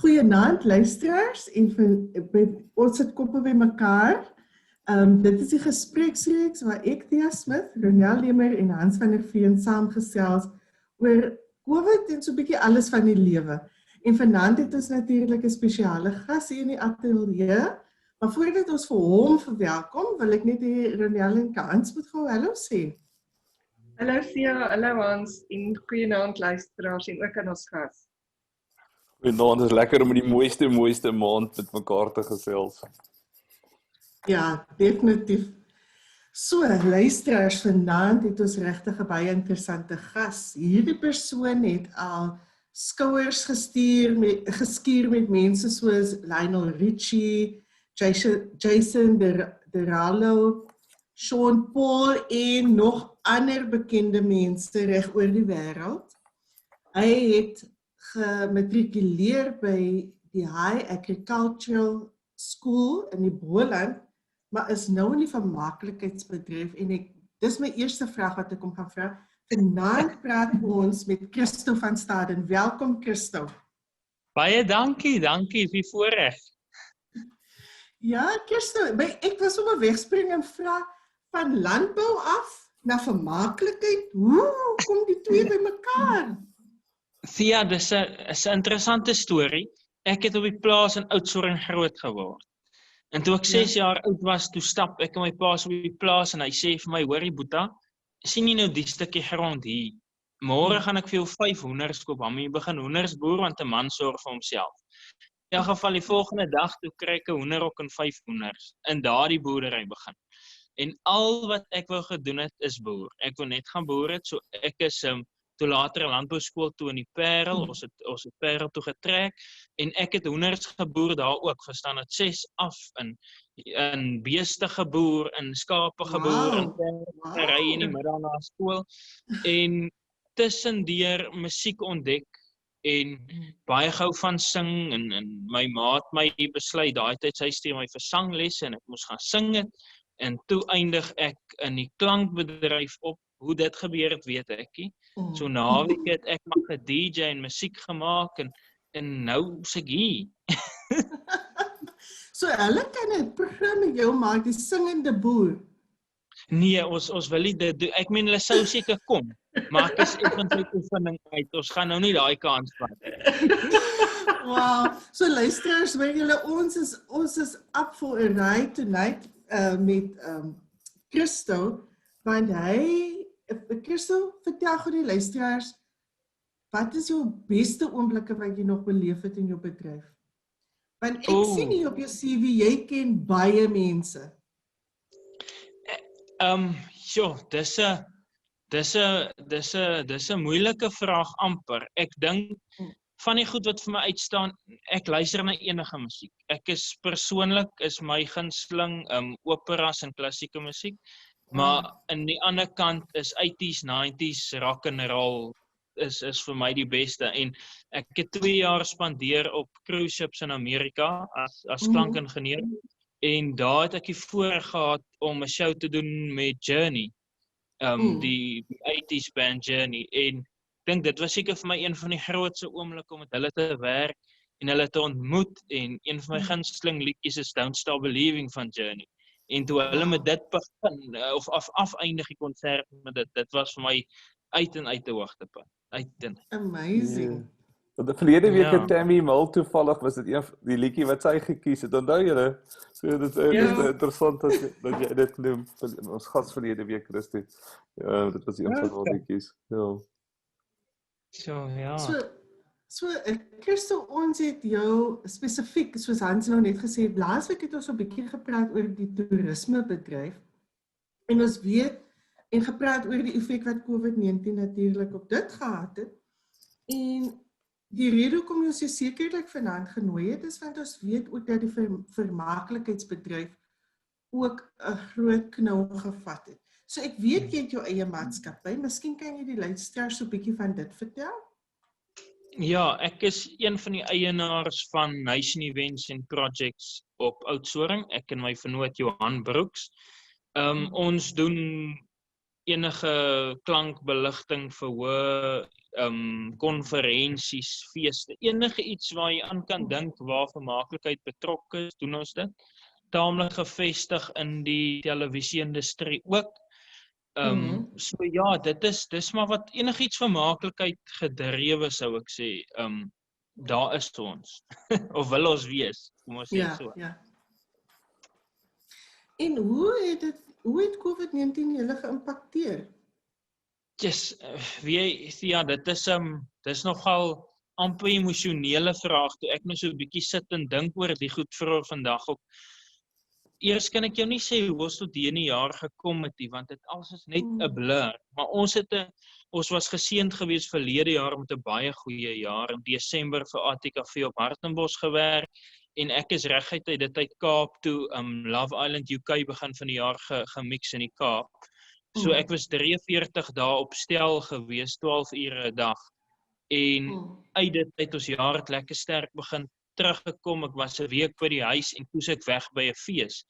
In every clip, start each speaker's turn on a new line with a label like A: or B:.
A: Goeienaand luisteraars ons sit koppe by mekaar. Dit is die gespreksreeks waar ek, Thea Smith, Ronel Lemer en Hans van der Veen saamgesels oor COVID en so 'n bietjie alles van die lewe. En vanaand het ons natuurlik 'n spesiale gas hier in die ateljee. Maar voordat ons vir hom verwelkom, wil ek net hê Ronel en Hans moet gou hallo sê.
B: Hallo Thea, hallo Hans en goeienaand luisteraars en ook aan ons gas.
C: Goeienaand, dit is lekker om in die mooiste maand met mekaar te gesels.
A: Ja, definitief. So, luisteraars, vanaand het ons regtig 'n baie interessante gas. Hierdie persoon het al skouers geskuur met mense soos Lionel Richie, Jason Derulo, Sean Paul en nog ander bekende mense reg oor die wêreld. Hy het gematrikuleer by die High Agricultural School in die Boland, maar is nou in die vermaaklikheidsbedryf en dis my eerste vraag wat ek hom gaan vra. Vanaand praat ons met Christo van Staden. Welkom Christo.
D: Baie dankie vir die voorreg.
A: Ja, Christo, ek was sommer wegspring en vra van landbou af na vermaaklikheid. Hoe kom die twee by mekaar?
D: Thea, dis 'n interessante storie. Ek het op die plaas in Oudtshoorn groot geword. En toe ek 6 jaar oud was, toe stap ek in my pa se op die plaas en hy sê vir my, hoorie Boeta, sien jy nou die stukkie grond hier? Môre gaan ek vir jou 5 hoenders koop, hom jy begin hoenders boer want 'n man sorg vir homself. In elk geval die volgende dag toe kry ek 'n hoenderhok en 5 hoenders in daardie boerdery begin. En al wat ek wou gedoen het is boer. Ek wou net gaan boer het, so ek is toe later 'n landbouskool toe in die Parel, ons het Parel toe getrek en ek het hoenders geboer daar ook, verstaan het 6 af in beeste geboer, in skape geboer, in ry in die middag na skool en tussendeur musiek ontdek en baie gou van sing en my maat my besluit daai tyd sy stuur my vir sanglesse en ek moes gaan sing het en toe eindig ek in die klankbedryf op. Hoe dit gebeur het, weet ek nie. So naweek het ek maar ge-DJ en musiek gemaak en nou is ek hier.
A: So hulle kan 'n program met jou maak, die singende boer.
D: Nee, ons wil nie dit doen. Ek meen hulle sou seker kom, maar ek is eintlik oefening uit. Ons gaan nou nie daai kans vat.
A: Wow, so luisteraars, weet julle, ons is up for a ride tonight met Christo, want Christo, vertel gou die luisteraars, wat is jou beste oomblikke wat jy nog beleef het in jou bedryf? Want ek sien hier op jou CV, jy ken baie mense.
D: Dis 'n moeilike vraag amper. Ek dink van die goed wat vir my uitstaan, ek luister na enige musiek. Ek is persoonlik my gunsteling operas en klassieke musiek. Maar aan die ander kant is 80s, 90s, rock and roll is vir my die beste. En ek het 2 jaar spandeer op cruise ships in Amerika as klankingenieur. En daar het ek die voorreg gehad om 'n show te doen met Journey. Die 80s band Journey. En ek dink dit was seker vir my een van die grootste oomblikke om met hulle te werk en hulle te ontmoet. En een van my gunsteling liedjies is Don't Stop Believing van Journey. En toe hulle met dit begin, of afeindig die konsert met dit was vir my uit en uit 'n hoogtepunt.
A: Amazing.
C: Want die verlede week het Tammy Mill toevallig, was dit die liedjie wat sy gekies het, onthou julle? So dit is interessant dat jy dit noem, ons gas verlede week, Christo. Ja, dit was een van die liedjies. Ja.
A: So, Christo, ons het jou spesifiek, soos Hans nou net gesê het, laasweek het ons 'n bietjie gepraat oor die toerismebedryf. En ons weet, en gepraat oor die effek wat COVID-19 natuurlik op dit gehad het. En die rede hoekom ons jou sekerlik vanaand genooi het, is want ons weet ook dat die vermaaklikheidsbedryf ook 'n groot knou gevat het. So ek weet jy het jou eie maatskappy, miskien kan jy die luisteraars so 'n bietjie van dit vertel?
D: Ja, ek is een van die eienaars van Nation Events and Projects op Oudtshoorn, ek en my vernoot Johan Brooks. Ons doen enige klankbeligting verhoor, konferensies, feeste, enige iets waar jy aan kan dink waar vermaaklikheid betrokke is, doen ons dit. Taamlik gevestig in die televisie-industrie ook. So ja, dis maar wat enigiets vermaaklikheid gedrewe sou ek sê, daar is ons, of wil ons wees, kom ons sê so.
A: Ja. En hoe het COVID-19 julle geïmpakteer?
D: Yes, dit is nogal amper emosionele vraag, toe ek nou so 'n bietjie sit en dink oor die goed vir vandag ook. Eers kan ek jou nie sê hoe ons tot hierdie jaar gekom het nie, want dit alles is net 'n blur. Maar ons was geseënd geweest verlede jaar met 'n baie goeie jaar. In Desember vir ATKV op Hartenbos gewerk en ek is reguit uit dit uit Kaap toe, Love Island UK begin van die jaar gemix in die Kaap. So ek was 43 dae op stel geweest, 12 ure 'n dag. En uit dit uit ons jaar het lekker sterk begin teruggekom. Ek was 'n week by die huis en toe's ek weg by 'n fees.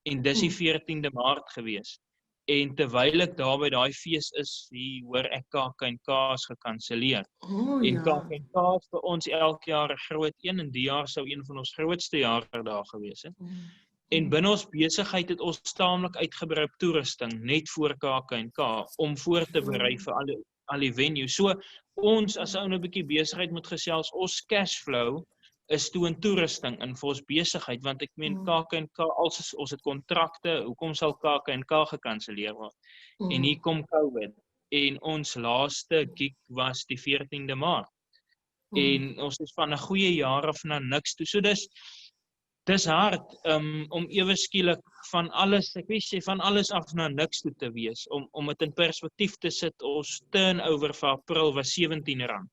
D: En dis die 14de Maart gewees. En terwyl ek daar by daai fees is, hoor ek KAK&K's gekanselleer. En KAK&K is vir ons elke jaar 'n groot een, en die jaar sou een van ons grootste jare daar gewees het. En binne ons besigheid het ons taamlik uitgebrei op toerusting, net voor KAK&K, om voor te berei vir al die venues. So, ons as 'n ou 'n bietjie besigheid moet gesels, ons cashflow is toe in toerusting in vir ons besigheid, want ek meen KAK&K, ons het kontrakte, hoekom sal KAK&K gekanselleer word? En hier kom COVID, en ons laaste gig was die 14de Maart. En ons is van 'n goeie jaar af na niks toe, so dis hard, om ewe skielik van alles, ek wil sê van alles af na niks toe te wees, om dit in perspektief te sit, ons turnover vir April was R17.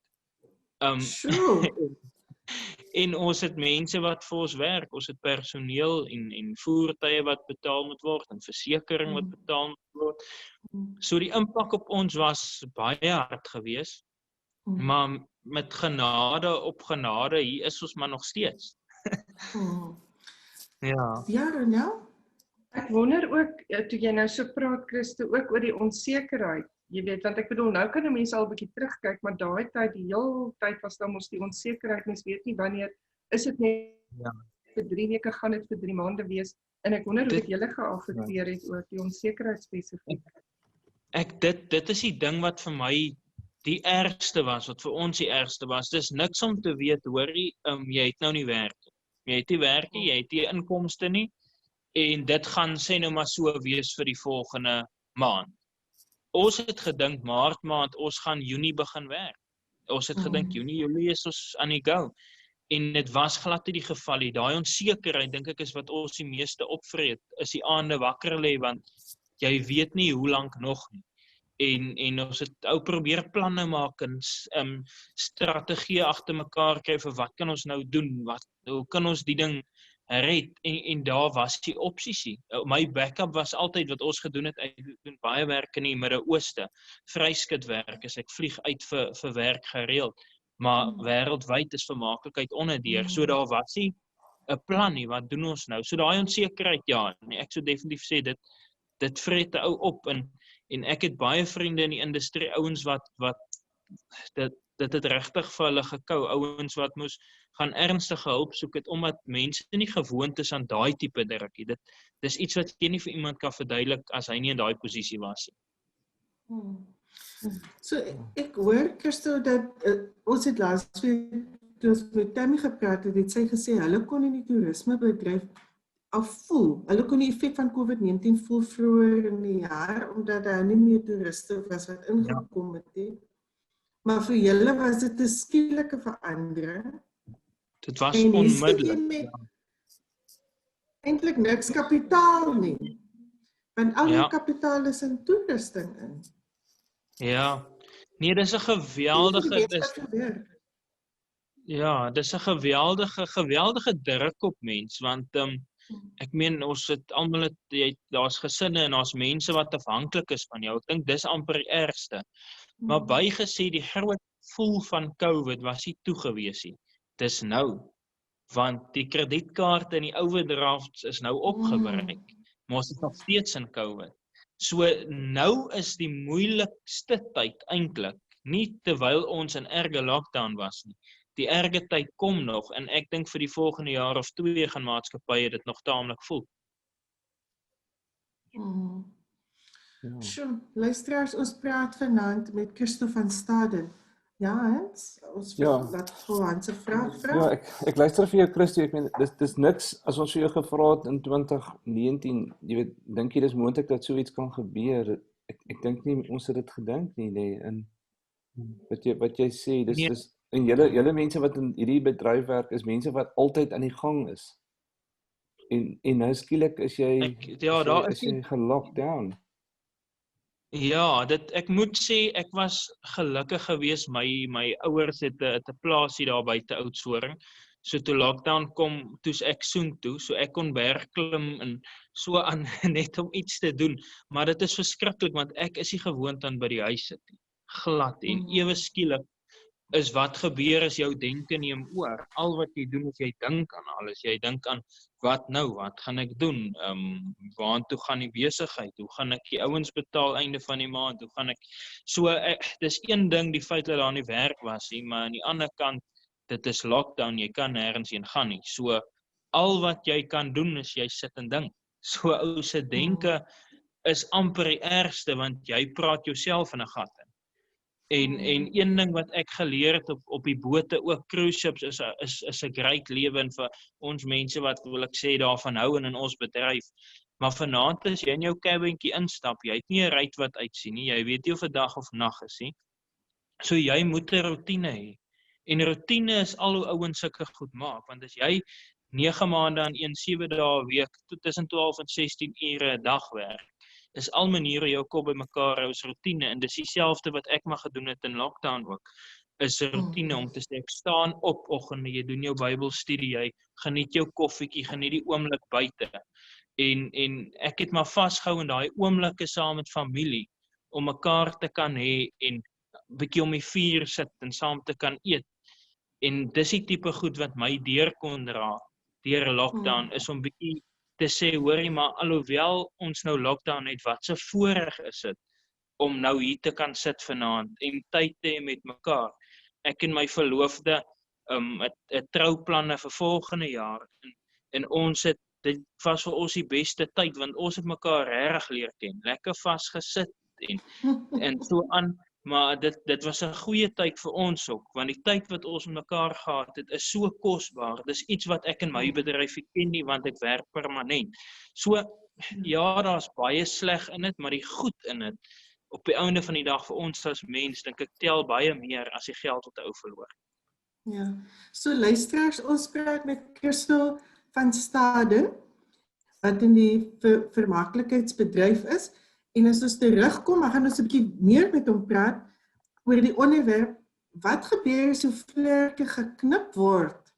D: En ons het mense wat vir ons werk, ons het personeel en voertuie wat betaal moet word, en versekering wat betaal moet word. So die impak op ons was baie hard geweest, maar met genade op genade, hier is ons maar nog steeds.
A: Ja, Ronel?
B: Ek wonder ook, toe jy nou so praat, Christo, ook oor die onsekerheid. Jy weet, want ek bedoel, nou kan 'n mens al 'n bietjie terugkyk, maar daai tyd, die heel tyd was dan mos die onsekerheid, mens weet nie wanneer, is dit net vir 3 weke, gaan dit vir 3 maande wees, en ek wonder hoe dit julle geaffekteer het ook, die onsekerheid spesifiek.
D: Dit is die ding wat vir my die ergste was, wat vir ons die ergste was. Dis niks om te weet, hoorie, jy het nou nie werk. Jy het nie werk nie, jy het nie inkomste nie, en dit gaan sê nou maar so wees vir die volgende maand. Ons het gedink Maart maand, ons gaan Junie begin werk. Ons het gedink Junie, Julie is ons aan die go. En dit was glad nie die geval nie. Daai onsekerheid, dink ek, is wat ons die meeste opvreet, is die aande wakker lê, want jy weet nie hoe lank nog nie. En ons het probeer planne maak en strategieë agter mekaar kry vir wat kan ons nou doen, hoe kan ons die ding red, en daar was die opsies nie. My backup was altyd wat ons gedoen het, ek doen baie werk in die Midde-Ooste, vryskutwerk, as ek vlieg uit vir werk gereeld, maar wêreldwyd is vermaaklikheid onderdeur, so daar was nie 'n plan nie, wat doen ons nou? So daai onsekerheid, ek sou definitief sê, dit vreet 'n ou op, en ek het baie vriende in die industrie, ouens wat dit het regtig vir hulle gekou, ouens wat moes gaan ernstige hulp soek het, omdat mense nie gewoond is aan daai tipe drukkie. Dis iets wat jy nie vir iemand kan verduidelik as hy nie in daai posisie was nie.
A: So ek hoor, Christo, dat ons het laasweek, toe ons met Tammy gepraat het sy gesê, hulle kon in die toerismebedryf al voel, hulle kon die effek van COVID-19 voel vroeër in die jaar, omdat daar nie meer toeriste was wat ingekom het. Maar vir julle was dit 'n skielike verandering.
D: Dit was onmiddellik.
A: Met eintlik niks kapitaal nie. Want al die kapitaal is in toerusting in.
D: Ja. Nee, dis 'n geweldige dis 'n geweldige druk op mens, want ek meen ons het almal daar's gesinne en daar's mense wat afhanklik is van jou. Ek dink dis amper die ergste. Maar bygesê die groot voel van COVID was nie toegewees nie. Dis nou, want die kredietkaarte en die overdrafts is nou opgebruik, maar ons is nog steeds in COVID. So nou is die moeilikste tyd eintlik, nie terwyl ons in erge lockdown was nie. Die erge tyd kom nog en ek dink vir die volgende jaar of 2 gaan maatskappye dit nog taamlik voel.
C: Ja.
A: Sjoe, luisteraars, ons praat vanaand met Christo van Staden. Ja, Hans, ons laat vir Hans 'n vraag vra.
C: Ja, ek luister vir jou, Christo. Ek meen, dis niks as ons vir jou gevra het in 2019, jy weet, dink jy dis moontlik dat so iets kan gebeur? Ek dink nie ons het dit gedink nie, nee. En wat jy sê, dis en julle mense wat in hierdie bedryf werk is mense wat altyd aan die gang is. En nou skielik is jy gelock down.
D: Ja, ek moet sê, ek was gelukkig geweest, my ouers het 'n plaasie daar buite Oudtshoorn. So toe lockdown kom, toe's ek soontoe, so ek kon berg klim en so aan net om iets te doen. Maar dit is verskriklik, want ek is nie gewoond aan by die huis sit nie. Glad en ewe skielik is wat gebeur as jou denke neem oor. Al wat jy doen is jy dink aan alles. Jy dink aan wat nou, wat gaan ek doen? Waartoe gaan die besigheid? Hoe gaan ek die ouens betaal einde van die maand? Hoe gaan ek dis een ding die feit dat daar nie werk was nie, maar aan die ander kant dit is lockdown, jy kan nêrens heen gaan nie. So al wat jy kan doen is jy sit en dink. So ou se denke is amper die ergste want jy praat jouself in 'n gat in. En een ding wat ek geleer het op die bote, ook cruise ships, is 'n great lewe vir ons mense wat wil ek sê daarvan hou in ons bedryf. Maar vanaand as jy in jou cabintjie instap, jy het nie 'n ruit wat uitsien nie, jy weet nie of 'n dag of nag is nie. So jy moet 'n roetine hê. En roetine is al hoe ouens sulke goed maak, want as jy 9 maande aan 7 dae 'n week, tussen 12 en 16 ure 'n dag werk, is al maniere jou kop bymekaar hou is roetine en dis dieselfde wat ek maar gedoen het in lockdown ook. Is roetine om te sê ek staan op oggende, jy doen jou Bybelstudie, jy geniet jou koffietjie, geniet die oomblik buite. En ek het maar vasgehou in daai oomblikke saam met familie om mekaar te kan hê en bietjie om die vuur sit en saam te kan eet. En dis die tipe goed wat my deur kon dra deur 'n lockdown is om bietjie te sê, hoorie, maar alhoewel ons nou lockdown het, wat se voorreg is dit om nou hier te kan sit vanaand en tyd te hê met mekaar. Ek en my verloofde het trouplanne vir volgende jaar en ons het, dit was vir ons die beste tyd want ons het mekaar regtig leer ken, lekker vasgesit en so aan. Maar dit was 'n goeie tyd vir ons ook, want die tyd wat ons met mekaar gehad het, is so kosbaar. Dis iets wat ek in my bedryf ken nie, want ek werk permanent. So, ja, daar's baie sleg in dit, maar die goed in dit, op die einde van die dag vir ons as mens, dink ek tel baie meer as die geld wat 'n ou verloor.
A: Ja, so luisteraars, ons praat met Christo van Staden, wat in die vermaaklikheidsbedryf is. En as ons terugkom, dan gaan ons 'n bietjie meer met hom praat oor die onderwerp, wat gebeur as jou vlerke geknip word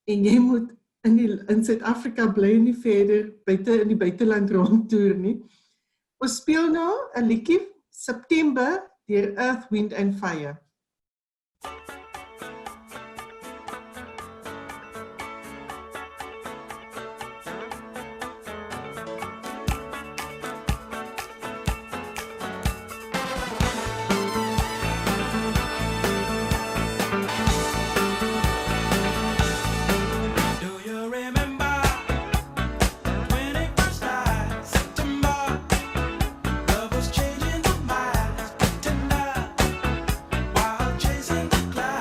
A: en jy moet in Suid-Afrika bly en nie verder in die buiteland rondtoer nie. Ons speel nou 'n liedjie, September, deur Earth, Wind and Fire.
E: Love was changing the minds, pretender, while chasing the clouds.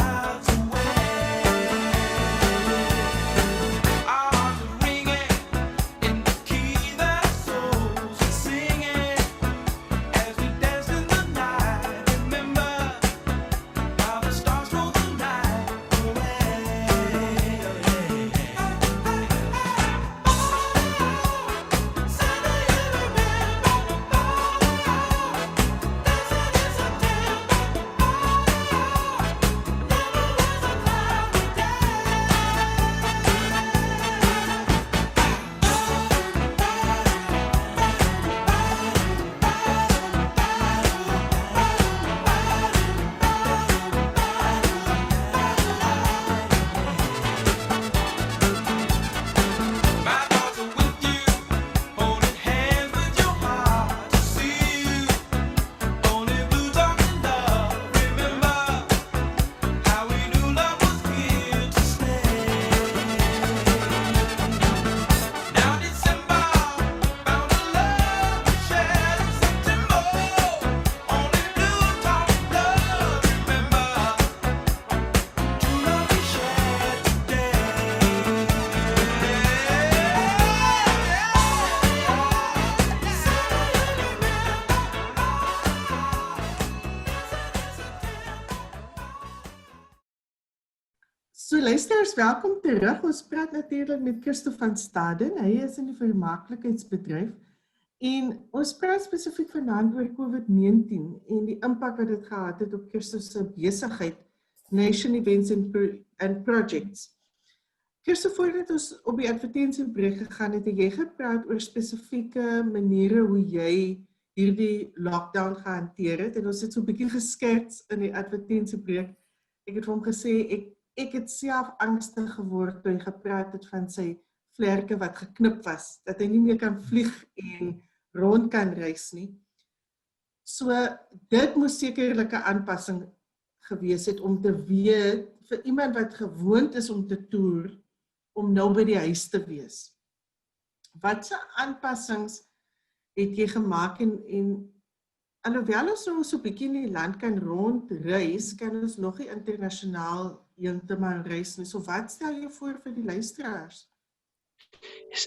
A: Luisteraars, welkom terug. Ons praat natuurlik met Christo van Staden. Hy is in die vermaaklikheidsbedryf en ons praat spesifiek vanaand oor COVID-19 en die impak wat dit gehad het op Christo se besigheid, Nation Events and Projects. Christo, voordat ons op die advertentiebreek gegaan het jy gepraat oor spesifieke maniere hoe jy hierdie lockdown gehanteer het en ons het so 'n bietjie geskerts in die advertentiebreek. Ek het vir hom gesê ek het self angstig geword toe hy gepraat het van sy vlerke wat geknip was, dat hy nie meer kan vlieg en rond kan reis nie. So dit moes sekerlik 'n aanpassing gewees het om te weet vir iemand wat gewoond is om te toer, om nou by die huis te wees. Watse aanpassings het jy gemaak en alhoewel ons nou so 'n bietjie in die land kan rondreis, kan ons nog nie internasionaal heeltemal reis nie. So wat stel jy voor vir die luisteraars?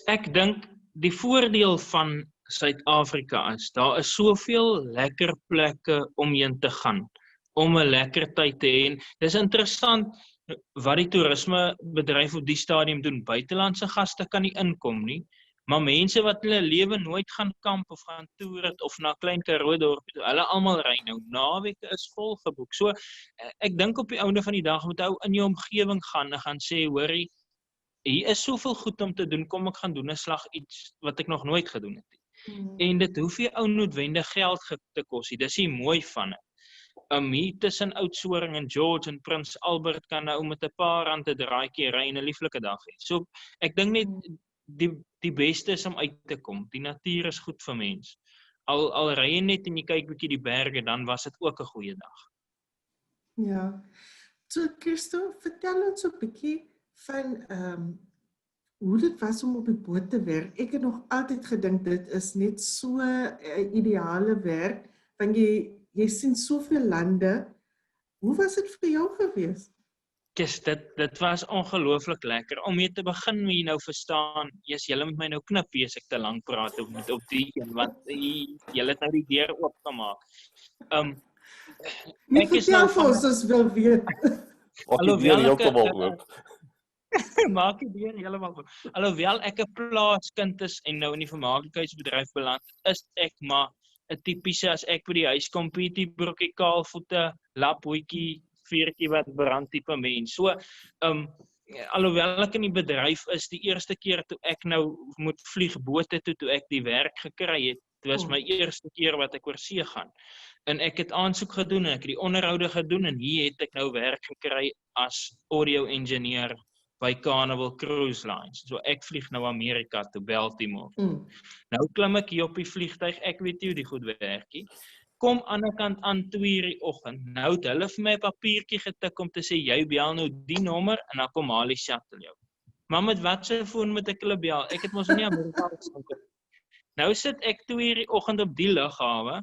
D: Ek dink die voordeel van Suid-Afrika is, daar is soveel lekker plekke om heen te gaan, om 'n lekker tyd te hê. En dis interessant wat die toerismebedryf op die stadium doen. Buitelandse gaste kan nie inkom nie, maar mense wat hulle lewe nooit gaan kamp of gaan toer het of na klein Karoo dorpie toe, hulle almal ry nou. Naweke is vol geboek. So ek dink op die einde van die dag moet ou in jou omgewing gaan en gaan sê, hoorie, hier is soveel goed om te doen, kom ek gaan doen 'n slag iets wat ek nog nooit gedoen het nie. En dit hoef jy ou noodwendig geld te kos nie. Dis die mooi van dit. Hier tussen Oudtshoorn en George en Prins Albert kan nou met 'n paar rand 'n draaitjie ry en 'n lieflike dag hê. So ek dink net die beste is om uit te kom. Die natuur is goed vir mens. Al ry jy net en jy kyk bietjie die berge, dan was dit ook 'n goeie dag.
A: Ja. So Christo, vertel ons 'n bietjie van hoe dit was om op die boot te werk. Ek het nog altyd gedink dit is net so 'n ideale werk, want jy sien soveel lande. Hoe was dit vir jou gewees?
D: Dit was ongelooflik lekker. Om mee te begin, moet jy nou verstaan, julle moet my nou knip as ek te lank praat op die een, want julle het nou die deur oopgemaak.
A: Ek is nou vir ons wil weet.
D: Maak die deur heeltemal oop. Alhoewel ek 'n plaaskind is en nou in die vermaaklikheidsbedryf beland, is ek maar 'n tipiese, as ek by die huis kom, Pietie broekie, kaalvoete, laphoetjie, vuurtjie wat brand tipe mens. So, alhoewel ek in die bedryf is, die eerste keer toe ek nou moet vlieg bote toe ek die werk gekry het, dit was my eerste keer wat ek oor see gaan. En ek het aansoek gedoen en ek het die onderhoude gedoen en hier het ek nou werk gekry as audio engineer by Carnival Cruise Lines. So ek vlieg nou Amerika toe, Baltimore. Nou klim ek hier op die vliegtuig, ek weet nie hoe die goed werk nie. Kom aan die kant aan 2:00 die oggend. Nou het hulle vir my 'n papiertjie getik om te sê, jy bel nou die nommer en dan kom haal die shuttle jou. Maar met watse foon moet ek hulle bel? Ek het mos nie Amerika gesien. Nou sit ek 2:00 die oggend op die lughawe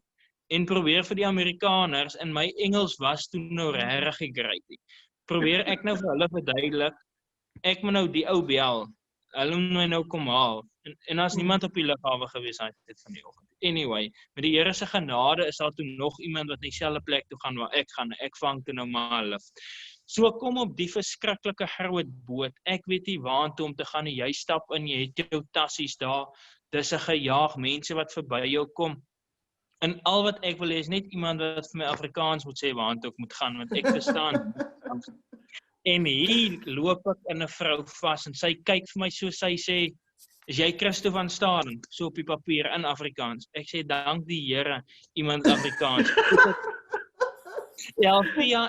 D: en probeer vir die Amerikaners, en my Engels was toe nou regtig great. Probeer ek nou vir hulle verduidelik, ek moet nou die ou bel, hulle moet my nou kom haal, en as niemand op die lughawe gewees het van die oggend. Anyway, met die Here se genade is daar toe nog iemand wat na dieselfde plek toe gaan waar ek gaan, ek vang toe nou maar 'n lift. So kom op die verskriklike groot boot, ek weet nie waartoe om te gaan nie, jy stap in, jy het jou tassies daar, dis 'n gejaag mense wat verby jou kom, en al wat ek wil hê is net iemand wat vir my Afrikaans moet sê waartoe ek moet gaan, want ek verstaan. En hier loop ek in 'n vrou vas en sy kyk vir my so, sy sê, is jy Christo van Staden? So op die papier in Afrikaans. Ek sê, dank die Here, iemand Afrikaans. Ja,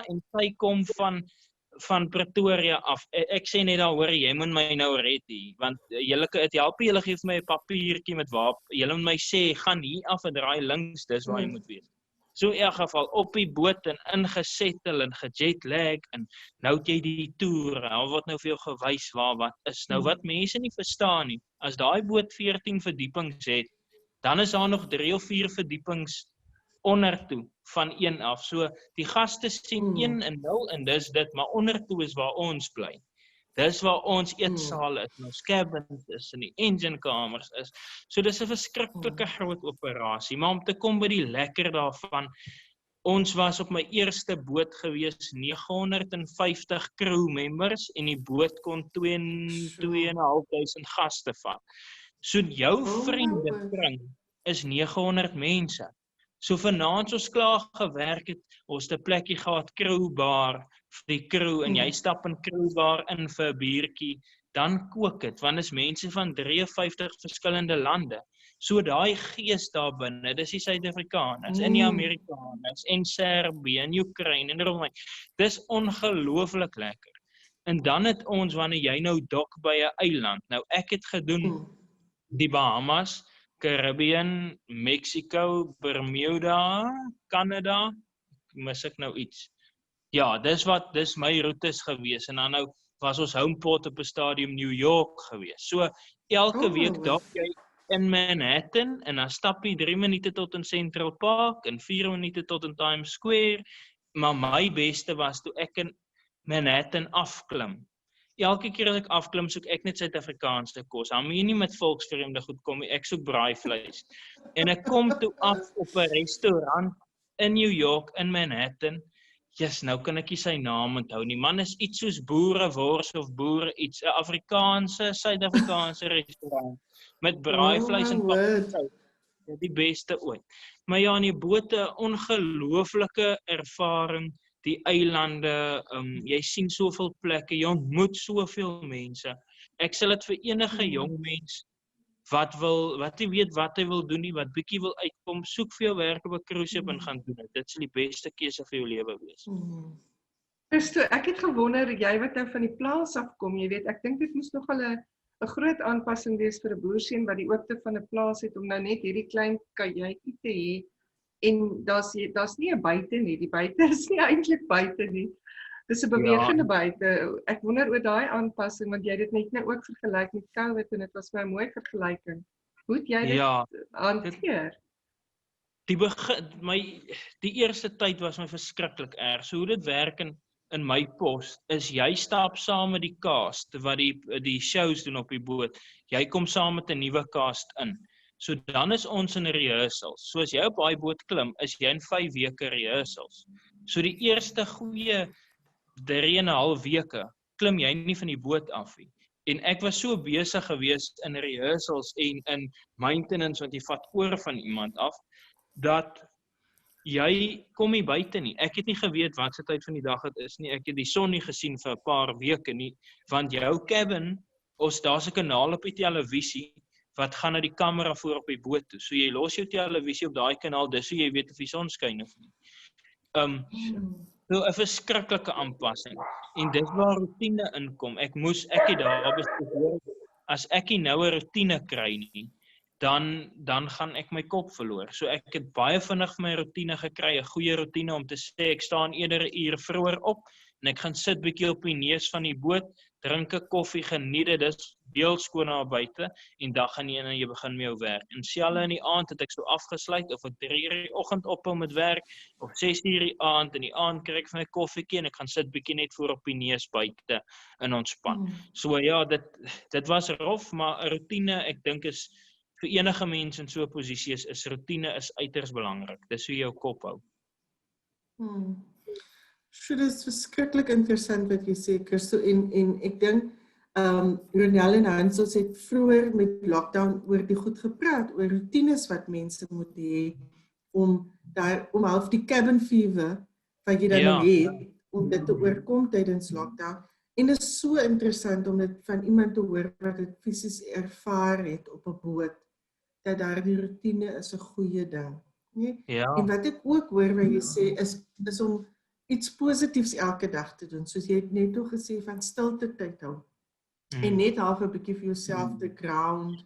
D: en sy kom van Pretoria af. Ek sê net daar, hoor, jy moet my nou red hier, want het help julle gee vir my 'n papiertjie met wapen. Julle moet my sê, gaan hier af en draai links, dis waar jy moet wees. So in elk geval op die boot en ingesettel en gejetlag en nou het jy die toer, wat nou vir jou gewys waar wat is. Nou wat mense nie verstaan nie, as daai boot 14 verdiepings het, dan is daar nog 3 of 4 verdiepings onder toe van een af. So die gaste sien 1 en 0 en dis dit, maar onder toe is waar ons bly. Dis waar ons eetsaal is, ons cabins is en die engine kamers is. So dis 'n verskriklike groot operasie, maar om te kom by die lekker daarvan, Ons was op my eerste boot gewees, 950 crew members en die boot kon 2.500 gaste vat. So jou vriendekring is 900 mense. So vanaand ons klaar gewerk het, ons het 'n plekkie gehad, crewbar vir die crew en jy stap in crewbar in vir 'n biertjie, dan kook dit, want is mense van 53 verskillende lande. So daai gees daar binne, dis die Suid-Afrikaners, en die Amerikaners, en Serbië, en Oekraïne, en Romein. Dis ongelooflik lekker. En dan het ons, wanneer jy nou dok by 'n eiland, nou ek het gedoen die Bahamas, Caribbean, Mexico, Bermuda, Canada, mis ek nou iets. Ja, dis my routes gewees, en dan nou was ons homeport op 'n stadium New York gewees. So, elke week dok jy in Manhattan, en dan stap jy 3 minute tot in Central Park, en 4 minute tot in Times Square, maar my beste was toe ek in Manhattan afklim. Elke keer as ek afklim, soek ek net Suid-Afrikaanse kos. Dan moet jy nie met volksvreemde goed kom nie, ek soek braaivleis. En ek kom toe af op 'n restaurant in New York, in Manhattan. Yes, nou kan ek nie sy naam onthou nie. Man is iets soos boerewors of boere iets, 'n Afrikaanse, Suid-Afrikaanse restaurant met braaivleis en paprika. Die beste ooit. Maar ja, in die boot 'n ongelooflike ervaring. Die eilande, jy sien soveel plekke, jy ontmoet soveel mense. Ek sal dit vir enige jong mens wat nie weet wat hy wil doen nie, wat bietjie wil uitkom, soek vir jou werk op 'n cruise ship en gaan doen dit. Dit sal die beste keuse vir jou lewe wees.
B: Christo, ek het gewonder, jy wat nou van die plaas afkom, jy weet, ek dink dit moes nogal 'n groot aanpassing wees vir 'n boersien wat die oopte van 'n plaas het om nou net hierdie klein kajuitjie te hê. En daar's nie 'n buite nie, die buite is nie eintlik buite nie. Dis 'n bewegende buite. Ek wonder oor daai aanpassing, want jy het dit net nou ook vergelyk met COVID en dit was vir 'n mooi vergelyking. Hoe het jy dit hanteer?
D: Die eerste tyd was my verskriklik erg. So hoe dit werk in my pos, is jy stap saam met die cast, wat die shows doen op die boot. Jy kom saam met 'n nuwe cast in. So dan is ons in rehearsals. So as jy op daai boot klim, is jy in 5 weke rehearsals. So die eerste goeie 3,5 weke klim jy nie van die boot af nie. En ek was so besig geweest in rehearsals en in maintenance, want jy vat oor van iemand af, dat jy kom nie buite nie. Ek het nie geweet wat se tyd van die dag dit is nie. Ek het die son nie gesien vir 'n paar weke nie, want jou cabin, daar's 'n kanaal op die televisie, wat gaan na die kamera voor op die boot toe. So jy los jou televisie op daai kanaal, dis hoe jy weet of die son skyn of nie. So 'n verskriklike aanpassing. En dis waar rotine inkom. Ek het daar besluit, as ek nie nou 'n rotine kry nie, dan gaan ek my kop verloor. So ek het baie vinnig vir my rotine gekry, 'n goeie rotine om te sê, ek staan eerder 'n uur vroeër op, en ek gaan sit bietjie op die neus van die boot, drink 'n koffie, geniet dit, dis beeldskoon daar buite, en dan gaan jy begin met jou werk. En selfs in die aand het ek so afgesluit, of ek 3 uur die oggend ophou met werk, of 6 uur die aand, in die aand kry ek vir my koffietjie, en ek gaan sit bietjie net voor op die neus buite, en ontspan. So ja, dit was rof, maar 'n rotine, ek dink is, vir enige mens in so 'n posisie is rotine is uiters belangrik. Dis hoe jy jou kop hou.
A: So dit is verskriklik interessant wat jy sê, Christo, en ek dink Ronel en Hansels het vroeër met lockdown oor die goed gepraat, oor routines wat mense moet hê om half die cabin fever wat jy dan het, om dit te oorkom tydens lockdown. En dit is so interessant om dit van iemand te hoor wat dit fisies ervaar het op 'n boot, dat daar die routine is 'n goeie ding. Nee?
D: Ja.
A: En wat ek ook hoor wat jy sê is om iets positiefs elke dag te doen, soos jy het net al gesê van stilte tyd hou. En net half 'n bietjie vir jouself te ground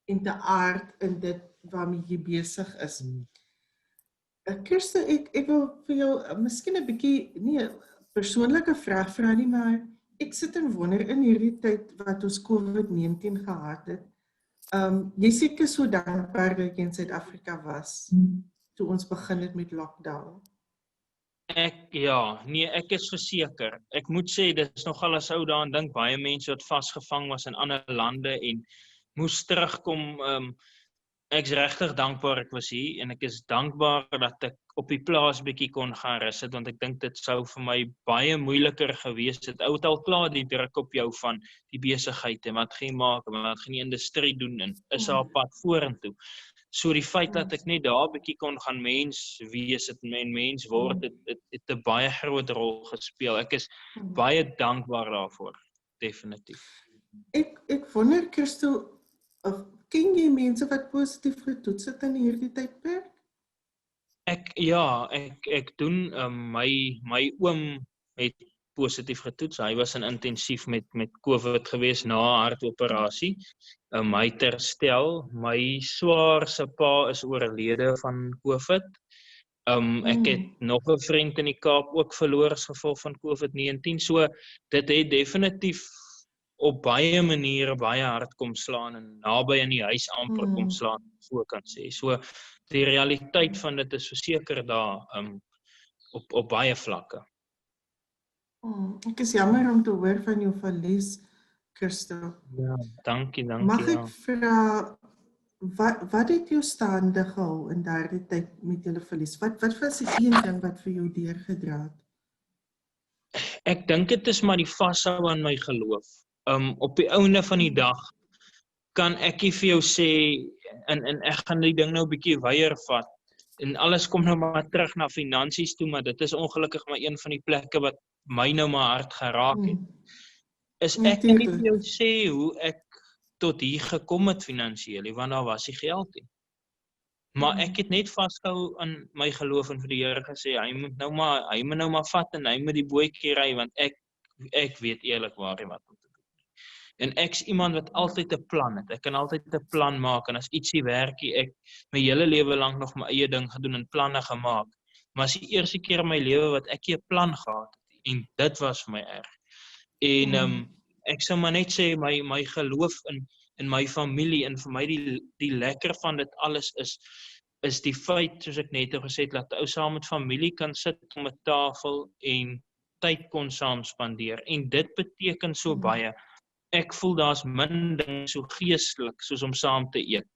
A: en te aard in dit waarmee jy besig is. Kirste, ek wil vir jou miskien 'n bietjie, nie 'n persoonlike vraag vra nie, maar ek sit en wonder in hierdie tyd wat ons COVID-19 gehad het. Jy seker so dankbaar dat jy in Suid-Afrika was toe ons begin het met lockdown.
D: Ek is verseker. Ek moet sê, dit is nogal as ou daaraan dink, baie mense wat vasgevang was in ander lande en moes terugkom, ek's regtig dankbaar ek was hier en ek is dankbaar dat ek op die plaas bietjie kon gaan rus het, want ek dink dit sou vir my baie moeiliker gewees het. Ou het al klaar die druk op jou van die besigheid en wat gaan jy maak en wat gaan die industrie doen en is daar 'n pad vorentoe. So die feit dat ek net daar bietjie kon gaan mens wees het en mens word, het 'n baie groot rol gespeel. Ek is baie dankbaar daarvoor, definitief.
A: Ek wonder, Christo, of ken jy mense wat positief getoets het in hierdie tydperk?
D: Ek doen, my oom het positief getoets. Hy was in intensief met COVID gewees na 'n hartoperasie. Hy het herstel. My swaar se pa is oorlede van COVID. Ek het nog 'n vriend in die Kaap ook verloor as gevolg van COVID-19. So dit het definitief op baie maniere baie hard kom slaan en naby in die huis amper kom slaan, so kan sê. So die realiteit van dit is verseker daar op baie vlakke.
A: Ek is jammer om te hoor van jou verlies, Christo.
D: Ja, dankie.
A: Mag ek vra, wat het jou staande gehou in daardie tyd met julle verlies? Wat was die een ding wat vir jou deurgedra het?
D: Ek dink dit is maar die vashou aan my geloof. Op die einde van die dag kan ek nie vir jou sê, en ek gaan die ding nou 'n bietjie weier vat, en alles kom nou maar terug na finansies toe, maar dit is ongelukkig maar een van die plekke wat my nou maar hard geraak het. Is ek nie vir jou sê hoe ek tot hier gekom het finansiëel, want daar was nie geld nie. Maar ek het net vasgehou aan my geloof en vir die Here gesê, hy moet nou maar vat en hy moet die bootjie ry, want ek weet eerlikwaar wat om te doen. En ek's iemand wat altyd 'n plan het. Ek kan altyd 'n plan maak en as ietsie werkie, ek my hele lewe lank nog my eie ding gedoen en planne gemaak. Maar as die eerste keer in my lewe wat ek 'n plan gehad het en dit was vir my erg. En ek sou maar net sê my geloof in my familie en vir my die lekker van dit alles is die feit, soos ek net gesê het, dat ou saam met familie kan sit om 'n tafel en tyd kon saam spandeer. En dit beteken so baie. Ek voel daar's min ding so geestelik soos om saam te eet.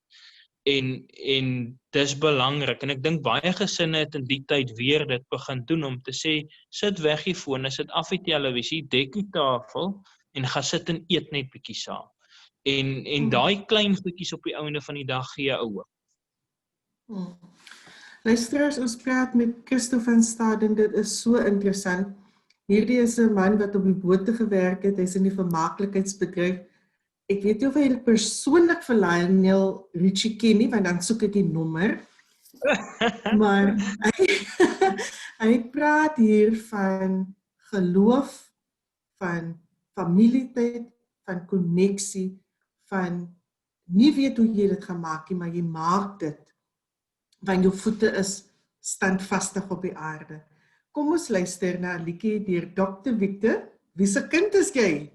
D: En dis belangrik. En ek dink baie gesinne het in die tyd weer dit begin doen om te sê, sit weg die fone, sit af die televisie, dek die tafel en gaan sit en eet net bietjie saam. En daai klein goedjies op die einde van die dag gee ou hoop.
A: Luisteraars, ons praat met Christo van Staden, dit is so interessant. Hierdie is 'n man wat op die bote gewerk het, hy's in die vermaaklikheidsbedryf. Ek weet nie of hy persoonlik vir Lionel Richie ken nie, want dan soek ek die nommer. Maar hy praat hier van geloof, van familietyd, van koneksie, van nie weet hoe jy dit gaan maak nie, maar jy maak dit, want jou voete is standvastig op die aarde. Kom ons luister na 'n liedjie deur Dr. Victor. Wie se kind is jy?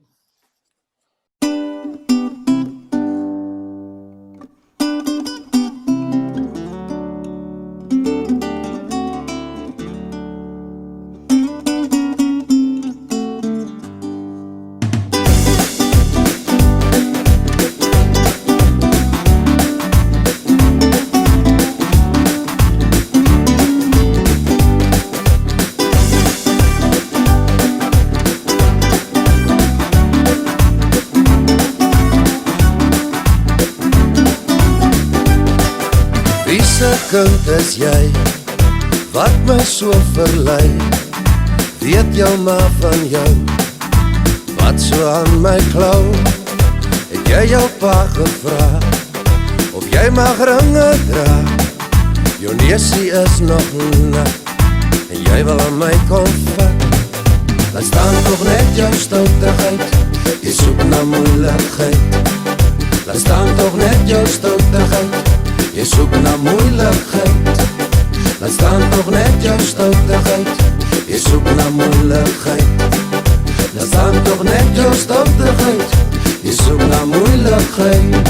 E: Kind is jy, wat my so verlei, weet jou maar van jou, wat so aan my klou, het jy jou pa gevra, of jy mag ringe dra, jou neusie is nog nat, en jy wil aan my kom vat, dan staan toch net jou stoutigheid, jy soek na moeilikheid, dan staan toch net jou stoutigheid, jy soek na moeilikheid, laat staan toch net jou stoutigheid, jy soek na moeilikheid, laat staan toch net jou stoutigheid, jy soek na moeilikheid.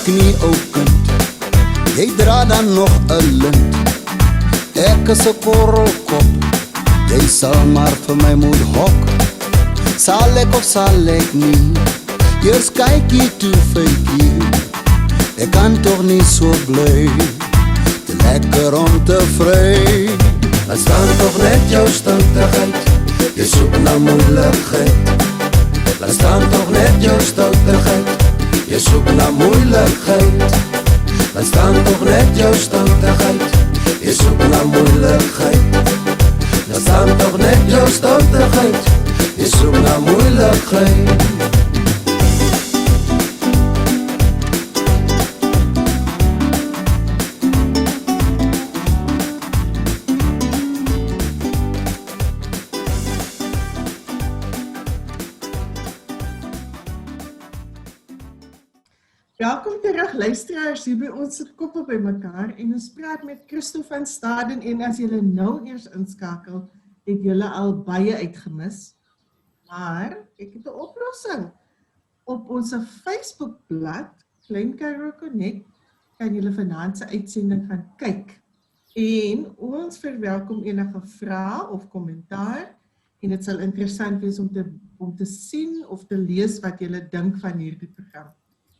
E: knie, ou kind. Jy dra dan nog 'n lint. Ek is 'n korrelkop. Jy sal maar vir my moet hok. Sal ek of sal ek nie? Eers kykie toe fykie. Ek kan toch nie so bly. Te lekker om te vry. Laat staan toch net jou stoutigheid. Jy soek na moeilikheid. Laat staan toch net jou stoutigheid. Jy soek na moeilikheid. Laat staan toch net jou stoutigheid. Jy soek na moeilikheid. Laat staan toch net jou stoutigheid. Jy soek na moeilikheid.
A: Welkom terug luisteraars hier by ons sit koppe by mekaar en ons praat met Christo van Staden en as julle nou eers inskakel, het julle al baie uitgemis. Maar ek het 'n oplossing. Op ons Facebookblad Klein Karoo Connect kan julle vanaand se uitsending gaan kyk. En ons verwelkom enige vrae of kommentaar en dit sal interessant wees om te sien of te lees wat julle dink van hierdie program.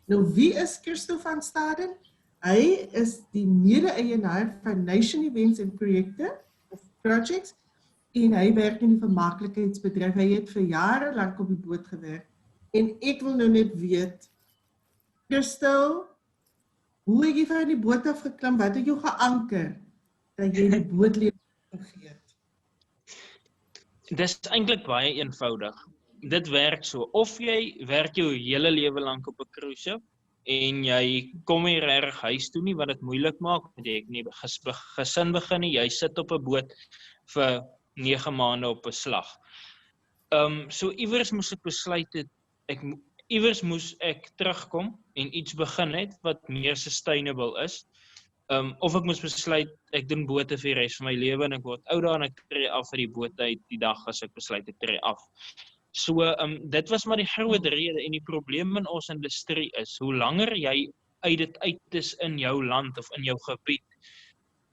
A: Nou, wie is Christo van Staden? Hy is die mede-eienaar van Nation Events en Projekte, of Projects, en hy werk in die vermaaklikheidsbedryf. Hy het vir jare lank op die boot gewerk. En ek wil nou net weet, Christo, hoe het jy van die boot afgeklim? Wat het jou geanker, dat jy die bootlewe vergeet?
D: Dit is eintlik baie eenvoudig. Dit werk so, of jy werk jou hele lewe lank op 'n cruise ship en jy kom nie reg huis toe nie wat dit moeilik maak, want jy het nie gesin begin nie, jy sit op 'n boot vir 9 maande op 'n slag. So iewers moes ek besluit het, iewers moes ek terugkom en iets begin het wat meer sustainable is. Of ek moes besluit, ek doen bote vir die res van my lewe en ek word ouder en ek tree af vir die boot uit die dag as ek besluit ek tree af. So, dit was maar die groot rede en die probleem in ons industrie is, hoe langer jy uit dit uit is in jou land of in jou gebied,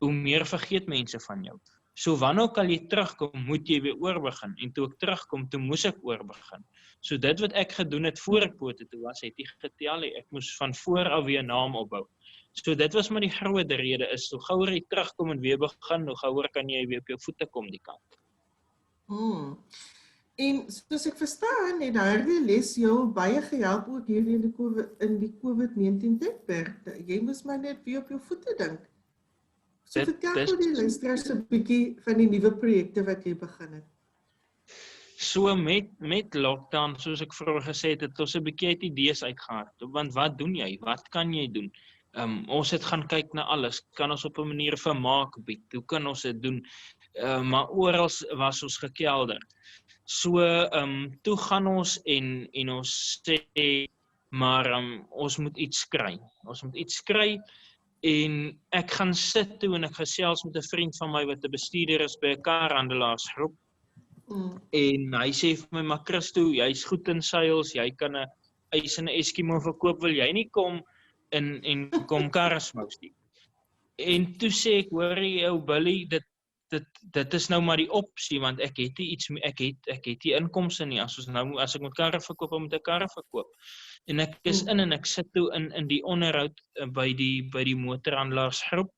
D: hoe meer vergeet mense van jou. So wanneer ook al jy terugkom, moet jy weer oorbegin. En toe ek terugkom, toe moes ek oorbegin. So dit wat ek gedoen het voor ek bote toe was, het nie getel nie. Ek moes van voor af weer 'n naam opbou. So dit was maar die groot rede is, hoe gouer jy terugkom en weer begin, hoe gouer kan jy weer op jou voete kom die kant.
A: En soos ek verstaan, het daardie les jou baie gehelp ook hier in die COVID-19 tydperk. Jy moes maar net weer op jou voete dink. So vertel vir die luisteraars 'n bietjie van die nuwe projekte wat jy begin het.
D: So met lockdown, soos ek vroeër gesê het ons 'n bietjie uit idees uitgehardloop. Want wat doen jy? Wat kan jy doen? Ons het gaan kyk na alles. Kan ons op 'n manier vermaak bied? Hoe kan ons dit doen? Maar oral was ons gekelder. So, toe gaan ons en ons sê, maar ons moet iets kry. Ons moet iets kry en ek gaan sit toe en ek gesels met 'n vriend van my wat 'n bestuurder is by 'n karhandelaarsgroep. En hy sê vir my, maar Christo, jy's goed in sales, jy kan 'n ys en 'n Eskimo verkoop, wil jy nie kom en kom karre smous nie. En toe sê ek, hoorie ou Billy, dit is nou maar die opsie, want ek het nie inkomste nie, as ek moet karre verkoop, moet ek karre verkoop. En ek is en ek sit toe in die onderhoud by die motorhandelaarsgroep,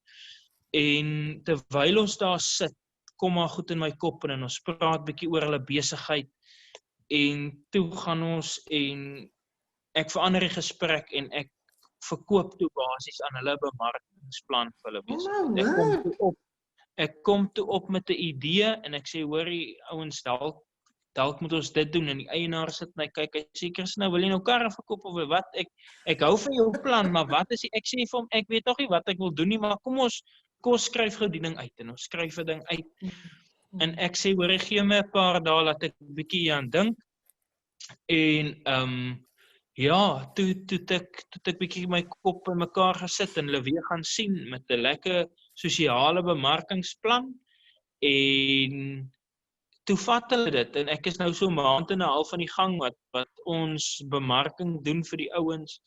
D: en terwyl ons daar sit, kom maar goed in my kop, en ons praat bietjie oor hulle besigheid, en toe gaan ons, en ek verander die gesprek, en ek verkoop toe basies aan hulle bemarkingsplan vir hulle besigheid. Ek kom toe op met 'n idee en ek sê, hoorie ouens, dalk moet ons dit doen, en die eienaar sit en hy kyk, hy sê, Christo, wil jy nou karre verkoop of wat? Ek hou van jou plan, maar wat is ek sê vir hom, ek weet nog nie wat ek wil doen nie, maar kom ons skryf gou die ding uit, en ons skryf 'n ding uit. En ek sê, hoorie, gee my 'n paar dae, laat ek 'n bietjie aan dink. En ja, toe ek bietjie my kop in mekaar gesit en hulle weer gaan sien met 'n lekker sosiale bemarkingsplan, en toe vat hulle dit, en ek is nou so 'n maand en 'n half aan die gang wat ons bemarking doen vir die ouens,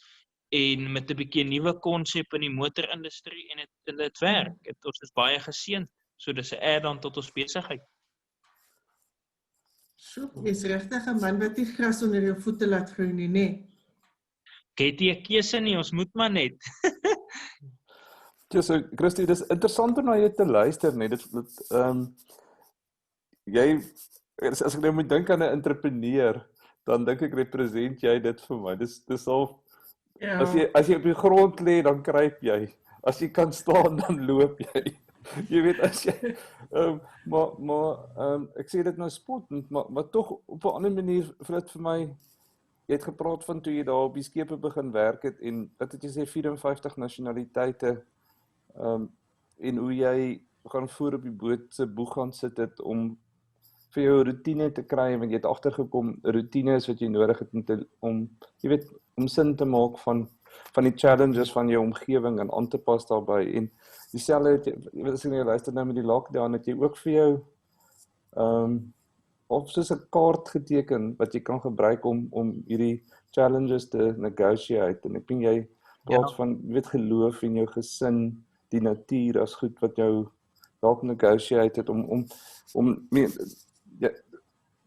D: en met 'n bietjie nuwe konsep in die motorindustrie en dit werk. Ons is baie geseënd. So dis 'n add-on tot ons besigheid.
A: So, jy's regtig 'n man wat nie gras onder jou voete laat groei nie, né?
D: Ek het nie 'n keuse nie, ons moet maar net.
C: Ja, so Christie, dis interessant om na jou te luister, nee. Jy, as ek nou moet dink aan 'n entrepreneur, dan dink ek represent jy dit vir my. Dis al
A: Ja.
C: as jy op die grond lê, dan kruip jy. As jy kan staan, dan loop jy. Jy weet, as jy ek sê dit nou spottend, maar tog op 'n ander manier vir dit vir my. Jy het gepraat van toe jy daar op die skepe begin werk het en wat het jy sê 54 nasionaliteite en hoe jy gaan voor op die boot se boeg gaan sit het om vir jou routine te kry, want jy het agtergekom routine is wat jy nodig het om jy weet om sin te maak van die challenges van jou omgewing en aan te pas daarbey en dieselfde het jy as jy luister nou met die lockdown het jy ook vir jou of soos 'n kaart geteken wat jy kan gebruik om hierdie challenges te negotiate en ek dink jy praat van weet geloof en jou gesin, die natuur as goed wat jou dalk negotiate het om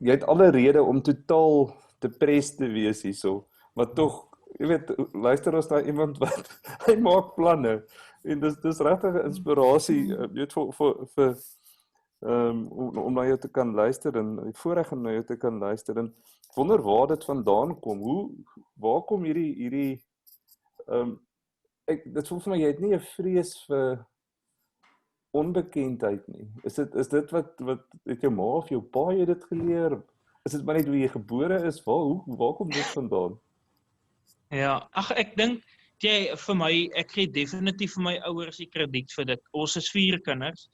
C: jy het alle rede om totaal depressed te wees hierso, maar tog jy weet luister ons na iemand wat hy maak planne en dis regtig 'n inspirasie jy weet vir om na jou te kan luister en die voorreg om na jou te kan luister en wonder waar dit vandaan kom. Waar kom hierdie dit voel vir my jy het nie 'n vrees vir onbekendheid nie. Is dit wat het jou ma of jou pa jy dit geleer? Is dit maar net hoe jy gebore is? Waar kom dit vandaan?
D: Ja, ek dink vir my, ek gee definitief vir my ouers die krediet vir dit. Ons is 4 kinders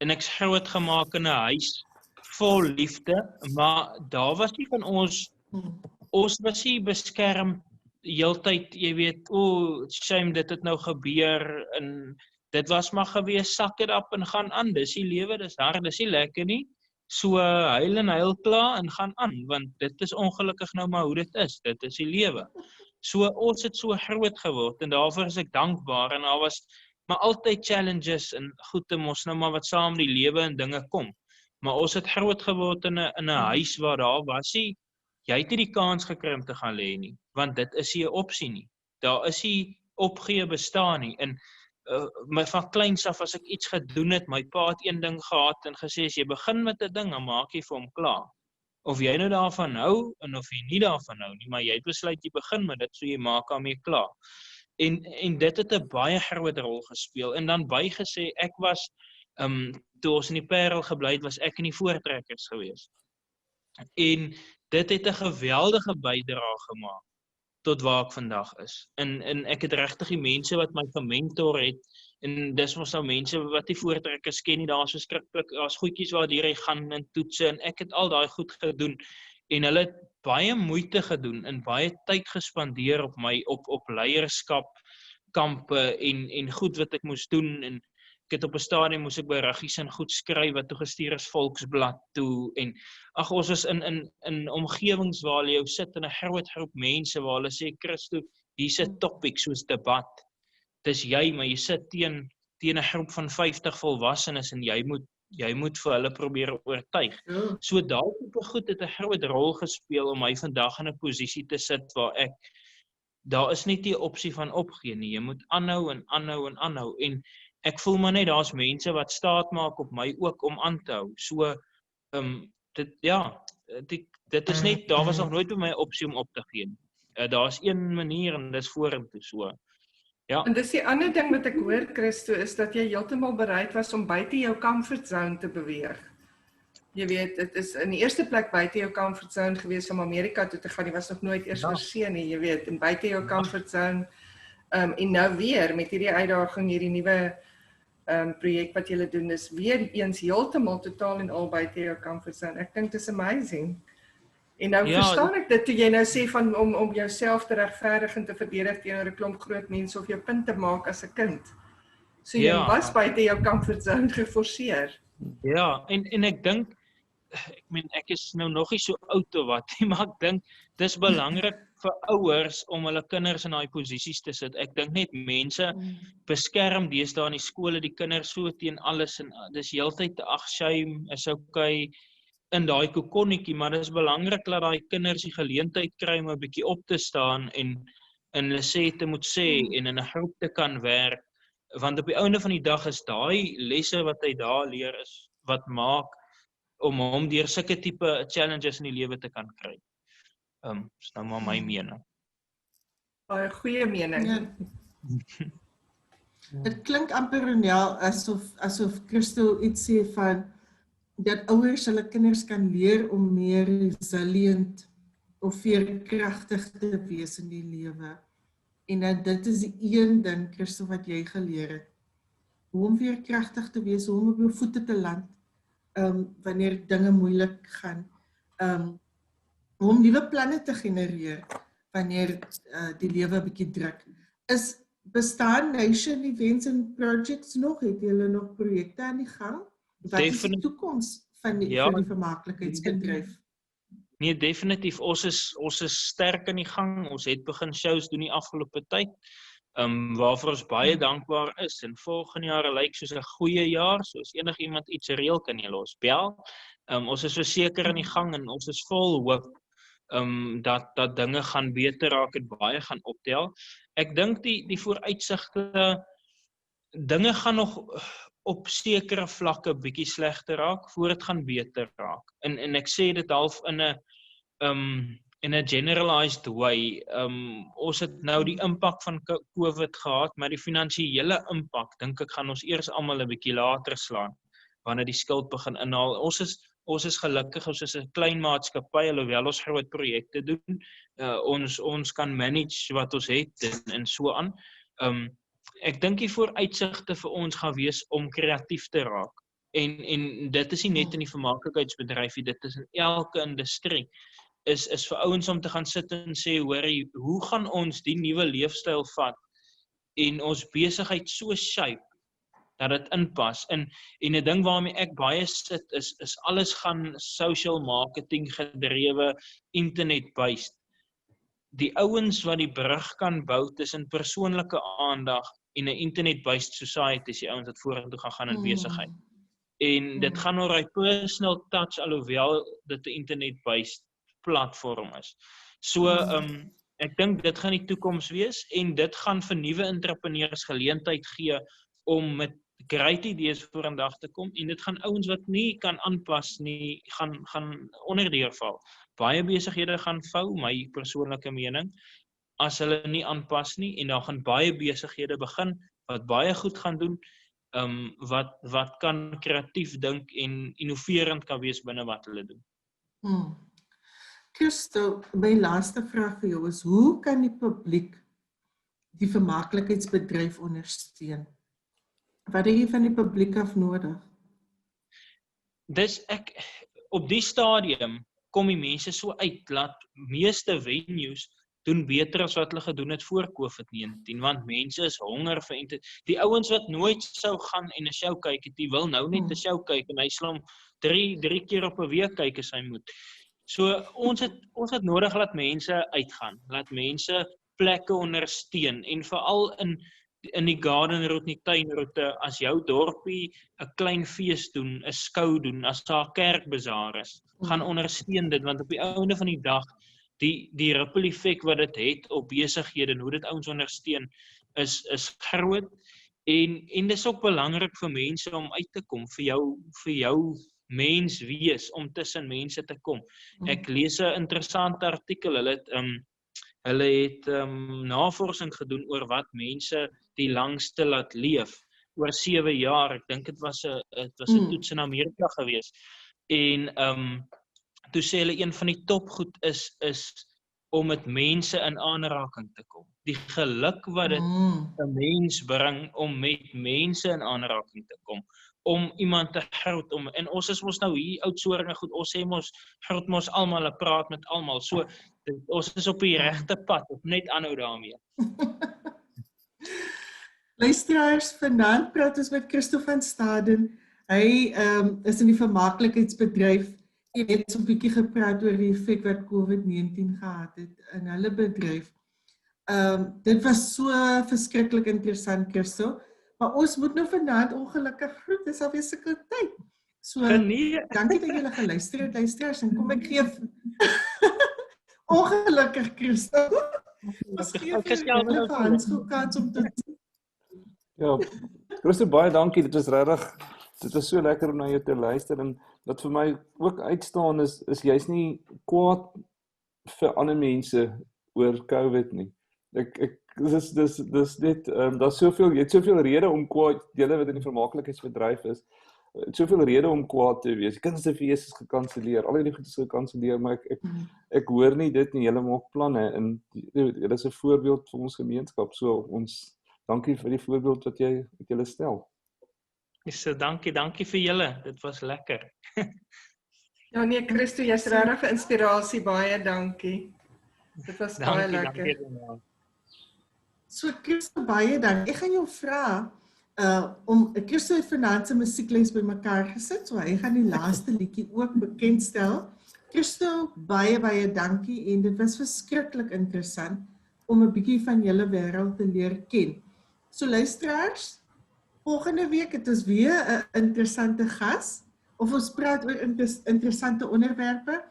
D: en ek's groot gemaak in 'n huis vol liefde, maar daar was nie van ons was nie beskerm heeltyd, jy weet, shame dit het nou gebeur en dit was maar gewees, sak it up en gaan aan, dis die lewe, dis hard, dis nie lekker nie, so huil en huil klaar en gaan aan, want dit is ongelukkig nou maar hoe dit is die lewe. So ons het so groot geword en daarvoor is ek dankbaar en daar was maar altyd challenges en goed mos nou maar wat saam die lewe en dinge kom. Maar ons het groot geword in 'n huis waar daar was jy het nie die kans gekry om te gaan lê nie, want dit is nie 'n opsie nie. Daar is nie opgee bestaan nie. En van kleins af as ek iets gedoen het, my pa het een ding gehad en gesê as jy begin met 'n ding, dan maak jy vir hom klaar. Of jy nou daarvan hou en of jy nie daarvan hou nie, maar jy het besluit jy begin met dit, so jy maak daarmee klaar. En dit het 'n baie groot rol gespeel. En dan bygesê, ek was, toe ons in die Parel gebly het, was ek in die voortrekkers gewees. En dit het 'n geweldige bydrae gemaak tot waar ek vandag is. En ek het regtig die mense wat my gementor het, en dis mos nou mense wat die voortrekkers ken nie, daar's verskriklik, daar's goedjies waardeur jy gaan en toetse, en ek het al daai goed gedoen, en hulle het baie moeite gedoen, en baie tyd gespandeer op my, op leierskap, kampe, en goed wat ek moes doen, en ek het op 'n stadium moes ek by ruggies en goed skryf wat toegestuur is Volksblad toe, en ons was in omgewings waar jy sit in 'n groot mense waar hulle sê, Christo, hier's 'n topic soos debat, dis jy, maar jy sit teen 'n groep van 50 volwassenes en jy moet vir hulle probeer oortuig. So daai tipe goed het 'n groot rol gespeel om my vandag in 'n posisie te sit waar daar is net nie 'n opsie van opgee nie, jy moet aanhou en aanhou, en ek voel maar net daar's mense wat staat maak op my ook om aan te hou. So dit is net, daar was nog nooit by my 'n opsie om op te gee. Daar's een manier en dis vorentoe so. Ja.
B: En dis die ander ding wat ek hoor, Christo, is dat jy heeltemal bereid was om buite jou comfort zone te beweeg. Jy weet, dit is in die eerste plek buite jou comfort zone gewees om Amerika toe te gaan. Jy was nog nooit eers oor see nie, jy weet, en buite jou comfort zone. En nou weer met hierdie uitdaging, hierdie nuwe projek wat julle doen, is weer eens heeltemal totaal en al buite jou comfort zone. Ek dink dit is amazing. En nou verstaan ek dit toe jy nou sê van om jouself te regverdig en te verdedig teenoor 'n klomp groot mense of jou punt te maak as 'n kind. So jy was buite jou comfort zone geforseer.
D: Ja, en ek dink, ek is nou nog nie so oud of wat nie, maar ek dink dis belangrik vir ouers om hulle kinders in daai posisies te sit. Ek dink net mense beskerm deesdae in die skole die kinders so teen alles en dis heeltyd ag shame, is okay in daai kokonnetjie, maar dit is belangrik dat daai kinders die geleentheid kry om 'n bietjie op te staan en hulle sê te moet sê en in 'n groep te kan werk, want op die einde van die dag is daai lesse wat hy daar leer is wat maak om hom deur sulke tipe challenges in die lewe te kan kry. Is nou maar my mening.
B: Baie goeie mening.
A: Ja. Dit klink amper Ronel asof Christo iets sê van dat ouers hulle kinders kan leer om meer resilient of veerkragtig te wees in die lewe. En dat dit is die een ding, Christo, wat jy geleer het. Hoe om veerkragtig te wees, hoe om op jou voete te land, wanneer dinge moeilik gaan. Hoe om nuwe planne te genereer, wanneer die lewe 'n bietjie druk. Bestaan Nation Events and Projects nog? Het julle nog projekte aan die gang? Wat is die toekoms van die vermaaklikheidsbedryf?
D: Nee, definitief. Ons is sterk in die gang. Ons het begin shows doen die afgelope tyd. Waarvoor ons baie dankbaar is. En volgende jaar lyk soos 'n goeie jaar. So as enigiemand iets reël, kan jy ons bel. Ons is verseker in die gang en ons is vol hoop dat dinge gaan beter raak en baie gaan optel. Ek dink die vooruitsigte, dinge gaan nog op sekere vlakke bietjie slegter raak, voor dit gaan beter raak. En ek sê dit half in 'n generalized way. Ons het nou die impak van COVID gehad, maar die finansiële impak, dink ek, gaan ons eers almal 'n bietjie later slaan, wanneer die skuld begin inhaal. Ons is gelukkig, ons is 'n klein maatskappy, alhoewel ons groot projekte doen. Ons kan manage wat ons het en so aan. Ek dink die vooruitsigte vir ons gaan wees om kreatief te raak. En dit is nie net in die vermaaklikheidsbedryf, dit is in elke industrie. Is vir ouens om te gaan sit en sê, hoorie, hoe gaan ons die nuwe leefstyl vat en ons besigheid so shape dat dit inpas. En 'n ding waarmee ek baie sit is alles gaan social marketing gedrewe, internet-based. Die ouens wat die brug kan bou tussen persoonlike aandag en 'n internet-based society, is die ouens wat vorentoe gaan in besigheid. En dit gaan oor hy personal touch, alhoewel dit 'n internet-based platform is. So, ek dink dit gaan die toekoms wees en dit gaan vir nuwe entrepreneurs geleentheid gee om met great idees vorendag te kom en dit gaan ouens wat nie kan aanpas nie, gaan onderdeurval. Baie besighede gaan vou, my persoonlike mening, as hulle nie aanpas nie en dan gaan baie besighede begin wat baie goed gaan doen, wat kan kreatief dink en innoverend kan wees binne wat hulle doen.
A: Christo, my laaste vraag vir jou is, hoe kan die publiek die vermaaklikheidsbedryf ondersteun? Wat het jy van die publiek af nodig?
D: Dis op die stadium kom die mense so uit, dat meeste venues doen beter as wat hulle gedoen het voor COVID-19, want mense is honger vir die ouens wat nooit sou gaan en 'n show kyk het, die wil nou net 'n show kyk en hy sal hom 3 keer op 'n week kyk as hy moet. So ons het nodig dat mense uitgaan, laat mense plekke ondersteun en veral in die garden route, die tuinroute, as jou dorpie 'n klein fees doen, 'n skou doen, as daar 'n kerkbazaar is, gaan ondersteun dit, want op die einde van die dag, die ripple effek wat dit het op besighede en hoe dit ouens ondersteun, is groot, en dis ook belangrik vir mense om uit te kom, vir jou mens wees, om tussen mense te kom. Ek lees 'n interessante artikel, hulle het navorsing gedoen oor wat mense die langste laat leef, oor 7 jaar, ek dink dit was 'n toets in Amerika gewees, en toe sê hulle een van die topgoed is om met mense in aanraking te kom. Die geluk wat dit 'n mens bring om met mense in aanraking te kom, om iemand te groet, en ons is mos nou hier Oudtshoorn, goed, ons sê mos, groet mos almal, en praat met almal, so, ons is op die regte pad, of net aanhou daarmee.
A: Luisteraars, vanaand praat ons met Christo van Staden. Hy is in die vermaaklikheidsbedryf jy het so 'n bietjie gepraat oor die effek wat COVID-19 gehad het in hulle bedryf. Dit was so verskriklik interessant, Christo, maar ons moet nou vanaand ongelukkig groet, dis alweer sulke tyd. So,
D: Nee,
A: dankie dat julle geluister het, luisteraars, en kom ek gee ongelukkig, Christo. Ons gee
D: Ek
A: vir
D: gesels
A: julle
D: nou
A: vir Hansko kans om te
C: Ja, Christo, baie dankie. Dit is so lekker om na jou te luister en wat vir my ook uitstaan is jy's nie kwaad vir ander mense oor COVID nie. Dis net daar's soveel, jy het soveel redes om kwaad, julle wat in die vermaaklikheidsbedryf is, het soveel redes om kwaad te wees. Kinderfees is gekanselleer, al die goed is gekanselleer, maar ek hoor nie dit nie. Julle maak planne en julle is 'n voorbeeld vir ons gemeenskap. So ons dankie vir die voorbeeld wat julle stel.
D: So dankie vir julle. Dit was lekker.
B: Ja nee, Christo, jy's regtig 'n inspirasie, baie dankie. Dit was baie lekker.
D: Dankie.
A: So Christo, baie dankie. Ek gaan jou vra om Christo het vanaand se musiekles bymekaar gesit, so hy gaan die laaste liedjie ook bekendstel. Christo, baie dankie en dit was verskriklik interessant om 'n bietjie van julle wêreld te leer ken. So luisteraars, volgende week het ons weer 'n interessante gas of ons praat oor interessante onderwerpe.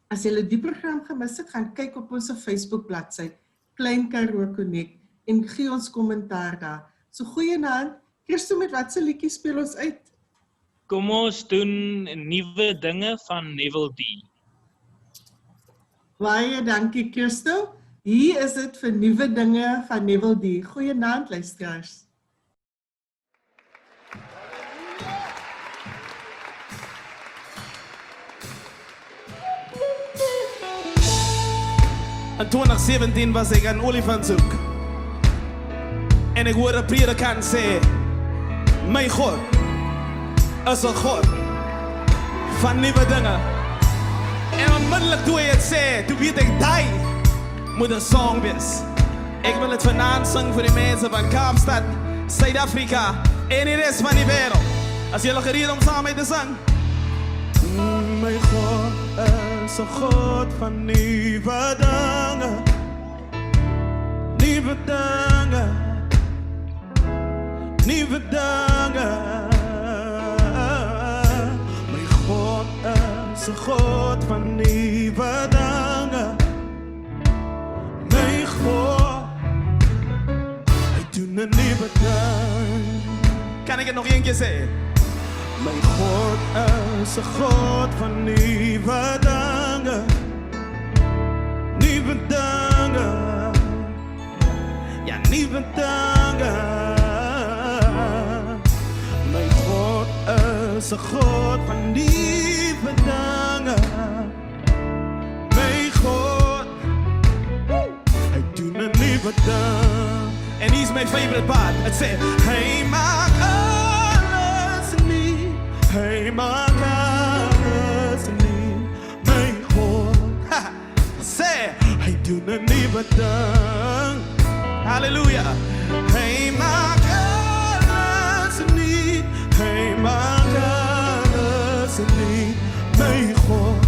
A: As julle die program gemis het, gaan kyk op ons Facebook bladsy Klein Karoo Connect en gee ons kommentaar daar. So goeienaand. Christo, met watse liedjie speel ons uit?
D: Kom ons doen nuwe dinge van Neville D.
A: Baie dankie Christo. Hier is dit vir nuwe dinge van Neville D. Goeienaand luisteraars.
F: In 2017 was ik een olifantzoek. En ik hoorde een predikant zeggen: mijn God is een God van nieuwe dingen. En onmiddellijk toen hij het zei, toen weet ik, die moet een song wees. Ik wil het vanavond zingen voor de mensen van Kaapstad, Zuid-Afrika en de rest van de wereld. Als jullie gereed om samen mee te zingen. Mijn God is een God van nieuwe dingen. Nieuwe dingen. Nieuwe dingen. Mijn God is een God van nieuwe dingen. Mijn God, hij doet een nieuwe ding. Kan ik het nog één keer zeggen? Mijn God is een God van nieuwe dingen. Nieuwe dingen. Ja, nieuwe dingen. Mijn God is een God van nieuwe dingen. Mijn God, hij doet een nieuwe ding. En hier is mijn favorite part. Het zegt, hij maakt alles nieuw. Hij maakt alles nieuw. Mijn God, zeg, hij doet een nieuwe ding. Halleluja. Hij maakt alles nieuw. Hij maakt alles nieuw. Mijn God,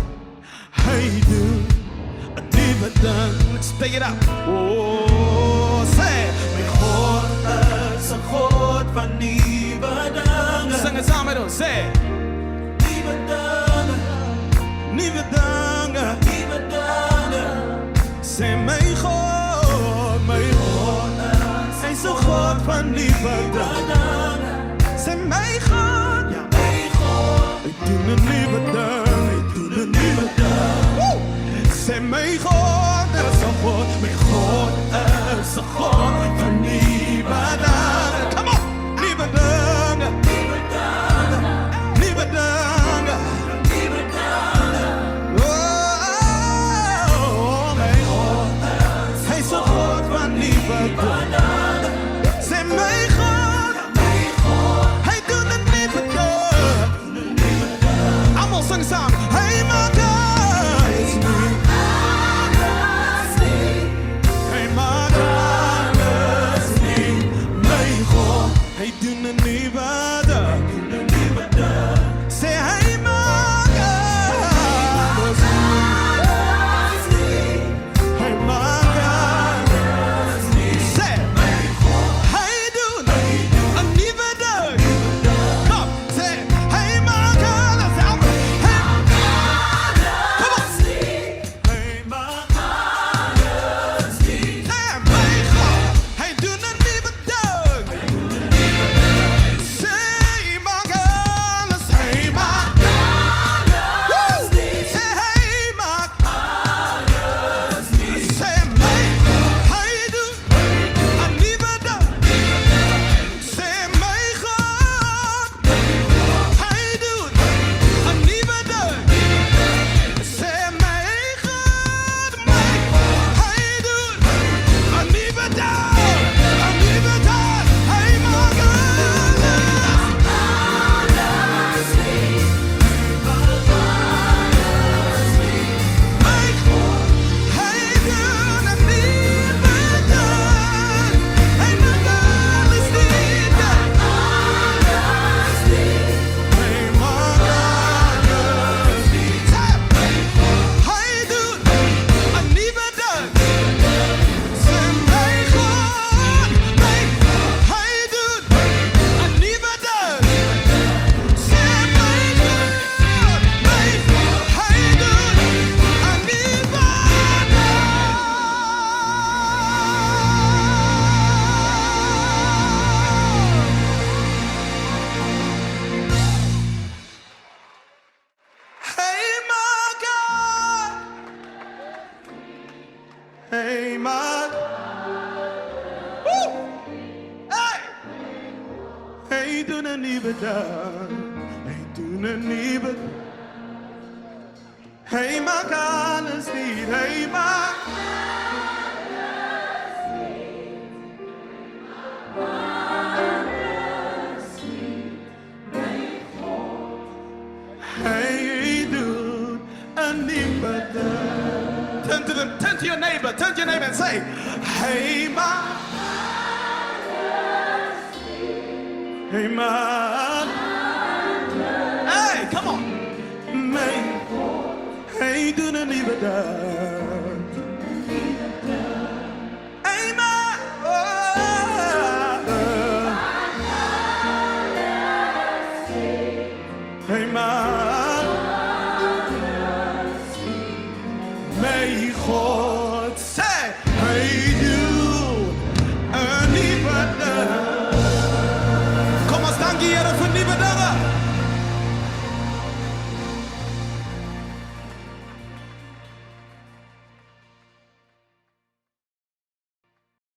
F: hij doet een nieuwe ding. Let's take it up. Oh, zeg, mijn God is een God van nieuwe dingen. Zing het samen met ons, zeg. Nieuwe dingen, nieuwe dingen, nieuwe dingen. Zeg, mijn God, mijn God, hij is een God van nieuwe dingen. Zeg, mijn God, ja, mijn God, ik doe een nieuwe ding, ik doe een nieuwe ding. Zeg, mijn God, dat is een God, mijn God is een God van nieuwe dingen. Come on, nieuwe dingen, nieuwe dingen, nieuwe dingen, nieuwe dingen. Oh, mijn God, hij is een God van nieuwe dingen. Zeg, mijn God, hij doet een nieuwe ding. Allemaal zingen samen. Hij maakt alles nieuw. Hij maakt alles nieuw. Mijn God, hij doet een nieuwe ding. Zeg, hij maakt alles maak. Woe! Hey! Hy doen 'n nuwe dag. Hy doen 'n nuwe. Hy maak alles nuut. Hy maak. Hy doet 'n nuwe dag. Turn to your neighbor and say, hey man. Hey man. Hey, come on. Man. Hey, doet 'n nuwe dag. Hey man. Hey man. May God sê, hy doen